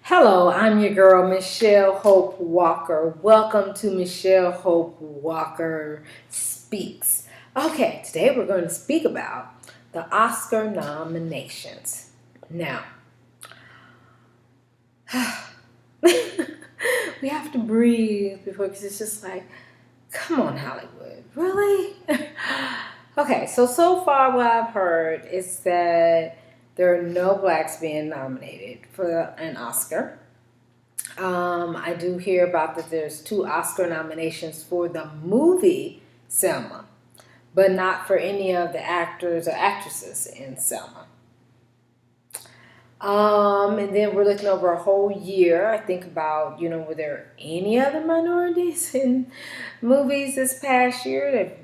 Hello, I'm your girl, Michelle Hope Walker. Welcome to Michelle Hope Walker Speaks. Okay, today we're going to speak about the Oscar nominations. Now, we have to breathe before, because it's just like, come on, Hollywood, really? Okay, so far what I've heard is that there are no blacks being nominated for an Oscar. I do hear about that there's 2 Oscar nominations for the movie Selma, but not for any of the actors or actresses in Selma. And then we're looking over a whole year. I think about, were there any other minorities in movies this past year that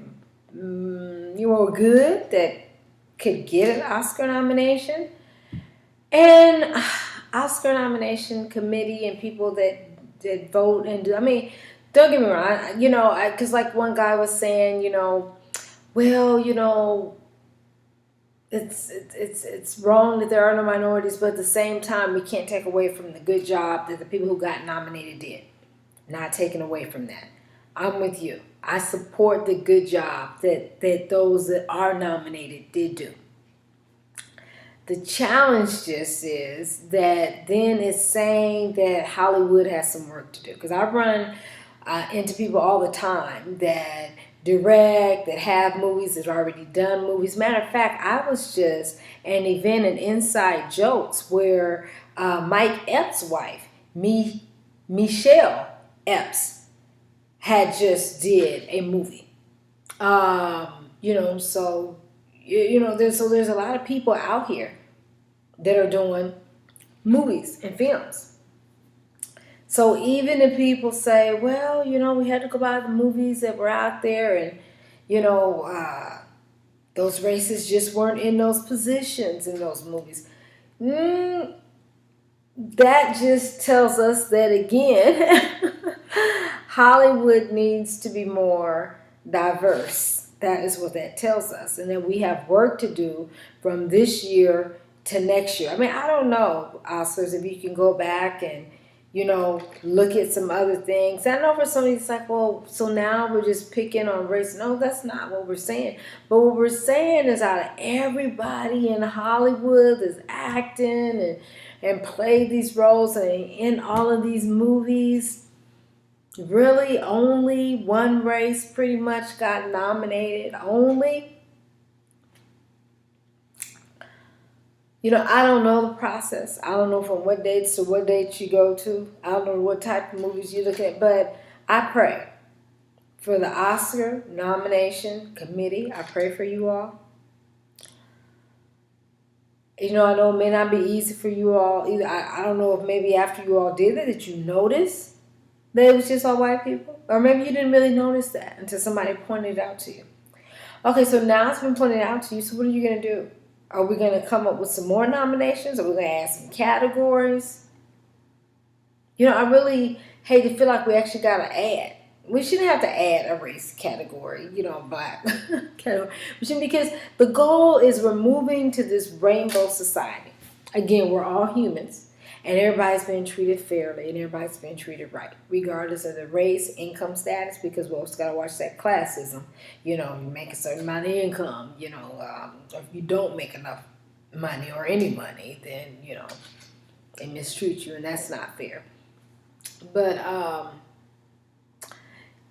you were good that could get an Oscar nomination? And Oscar nomination committee and people that vote and do. I mean, don't get me wrong. Because like one guy was saying, well, it's wrong that there are no minorities, but at the same time, we can't take away from the good job that the people who got nominated did. Not taking away from that. I'm with you. I support the good job that those that are nominated did do. The challenge just is that then it's saying that Hollywood has some work to do. Because I run into people all the time that direct, that have movies, that already done movies. Matter of fact, I was just at an event in Inside Jokes where Mike Epps' wife, Michelle Epps, had just did a movie. There's a lot of people out here that are doing movies and films. So even if people say, well, we had to go by the movies that were out there and, those races just weren't in those positions in those movies. That just tells us that, again, Hollywood needs to be more diverse. That is what that tells us. And that we have work to do from this year to next year. I mean, I don't know, Oscars, if you can go back and, look at some other things. I know for somebody it's like, well, so now we're just picking on race. No, that's not what we're saying. But what we're saying is out of everybody in Hollywood that's acting and played these roles and in all of these movies, really only one race pretty much got nominated. Only. I don't know the process. I don't know from what dates to what dates you go to. I don't know what type of movies you look at. But I pray for the Oscar nomination committee. I pray for you all. I know it may not be easy for you all either. I don't know if maybe after you all did it that you noticed that it was just all white people. Or maybe you didn't really notice that until somebody pointed it out to you. Okay, so now it's been pointed out to you. So what are you going to do? Are we going to come up with some more nominations? Are we going to add some categories? I really hate to feel like we actually got to add. We shouldn't have to add a race category, black category. Because the goal is we're moving to this rainbow society. Again, we're all humans. And everybody's being treated fairly and everybody's being treated right, regardless of the race, income status, because we also got to watch that classism. You make a certain amount of income, if you don't make enough money or any money, then, they mistreat you, and that's not fair. But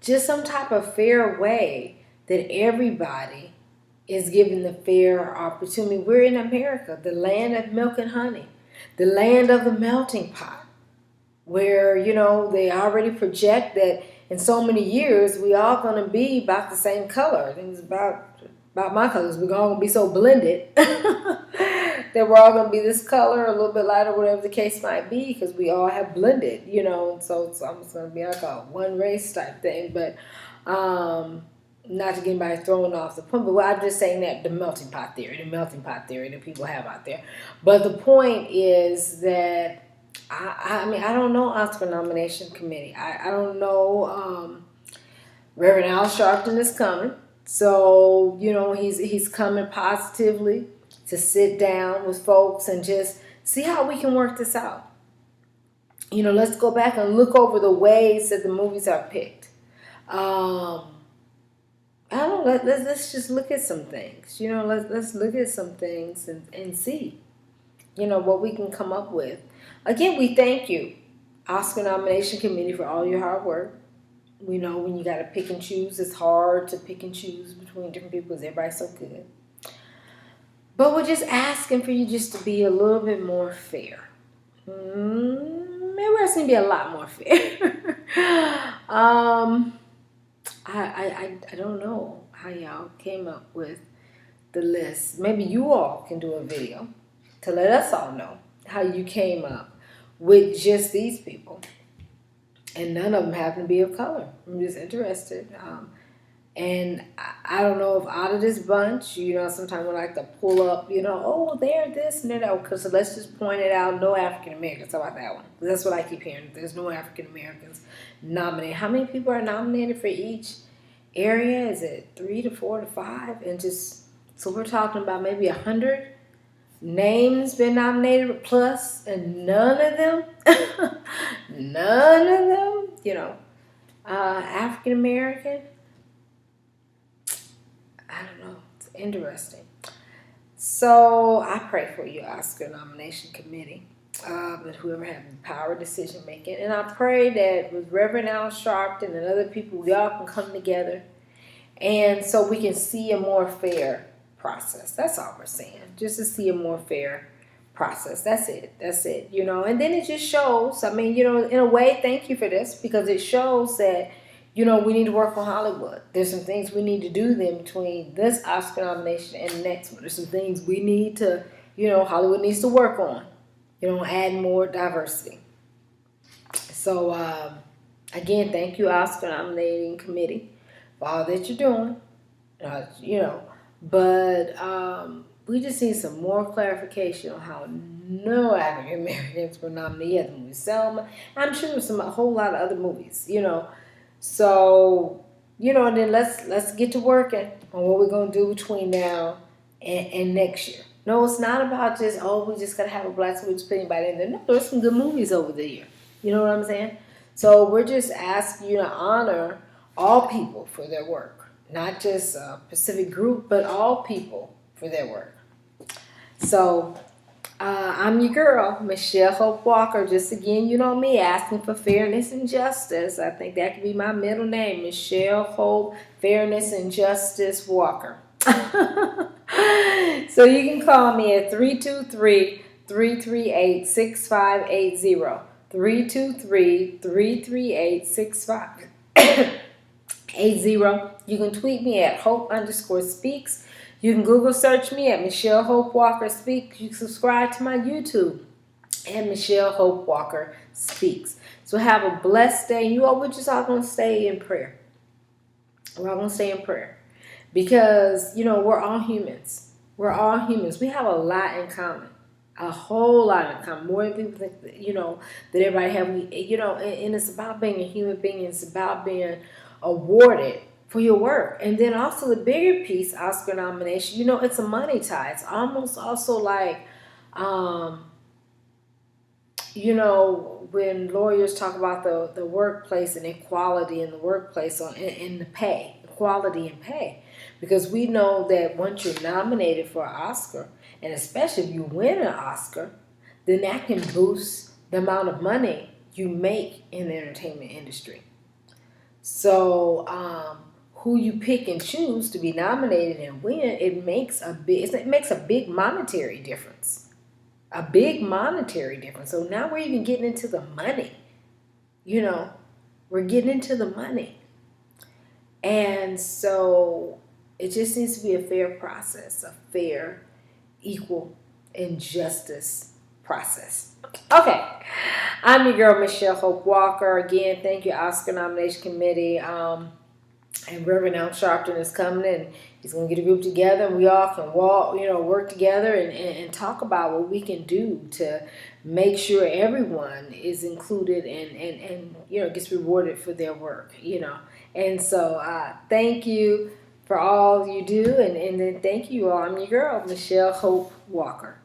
just some type of fair way that everybody is given the fair opportunity. We're in America, the land of milk and honey. The land of the melting pot, where, they already project that in so many years, we all going to be about the same color. I think it's about my colors. We're all going to be so blended that we're all going to be this color, a little bit lighter, whatever the case might be, because we all have blended, so it's almost going to be like a one race type thing. But not to get anybody thrown off the point, but I'm just saying that the melting pot theory that people have out there. But the point is that I don't know Oscar nomination committee. I don't know. Reverend Al Sharpton is coming, so he's coming positively to sit down with folks and just see how we can work this out. let's go back and look over the ways that the movies are picked. I don't know, let's just look at some things. Let's look at some things and see, what we can come up with. Again, we thank you, Oscar nomination committee, for all your hard work. We know when you got to pick and choose, it's hard to pick and choose between different people because everybody's so good. But we're just asking for you just to be a little bit more fair. Maybe we're asking to be a lot more fair. I don't know how y'all came up with the list. Maybe you all can do a video to let us all know how you came up with just these people. And none of them happen to be of color. I'm just interested. And I don't know if out of this bunch, sometimes we like to pull up, oh, they're this and they're that. Because so let's just point it out, no African Americans. How about that one? That's what I keep hearing. There's no African Americans nominated. How many people are nominated for each area? Is it 3 to 4 to 5? And so we're talking about maybe 100 names been nominated plus, and none of them, African American. I don't know. It's interesting. So I pray for you, Oscar nomination committee, that whoever has the power of decision making, and I pray that with Reverend Al Sharpton and other people, we all can come together, and so we can see a more fair process. That's all we're saying. Just to see a more fair process. That's it. And then it just shows. I mean, in a way, thank you for this, because it shows that we need to work on Hollywood. There's some things we need to do then between this Oscar nomination and the next one. There's some things we need to, Hollywood needs to work on, add more diversity. So, again, thank you, Oscar nominating committee, for all that you're doing. But we just need some more clarification on how no African Americans were nominated. You had the movie Selma. I'm sure there's a whole lot of other movies, So, and then let's get to working on what we're going to do between now and next year. No, it's not about just, we just got to have a black switch put anybody in there. No, there's some good movies over the year. You know what I'm saying? So we're just asking you to honor all people for their work. Not just a specific group, but all people for their work. So, I'm your girl, Michelle Hope Walker. Just again, me, asking for fairness and justice. I think that could be my middle name, Michelle Hope Fairness and Justice Walker. So you can call me at 323-338-6580. 323-338-6580. You can tweet me at Hope_speaks. You can Google search me at Michelle Hope Walker Speaks. You can subscribe to my YouTube at Michelle Hope Walker Speaks. So have a blessed day. We're just all going to stay in prayer. We're all going to stay in prayer. Because, we're all humans. We're all humans. We have a lot in common. A whole lot in common. More than people think, that everybody have. And it's about being a human being. It's about being awarded for your work. And then also the bigger piece, Oscar nomination, it's a money tie. It's almost also like, when lawyers talk about the workplace and equality in the workplace in the pay, equality in pay. Because we know that once you're nominated for an Oscar, and especially if you win an Oscar, then that can boost the amount of money you make in the entertainment industry. So, who you pick and choose to be nominated and win, it makes a big monetary difference. A big monetary difference. So now we're even getting into the money. We're getting into the money. And so it just needs to be a fair process, a fair, equal, and justice process. Okay. I'm your girl, Michelle Hope Walker. Again, thank you, Oscar nomination committee. And Reverend Al Sharpton is coming, and he's going to get a group together, and we all can work together and talk about what we can do to make sure everyone is included and gets rewarded for their work, And so thank you for all you do, and then thank you all. I'm your girl, Michelle Hope Walker.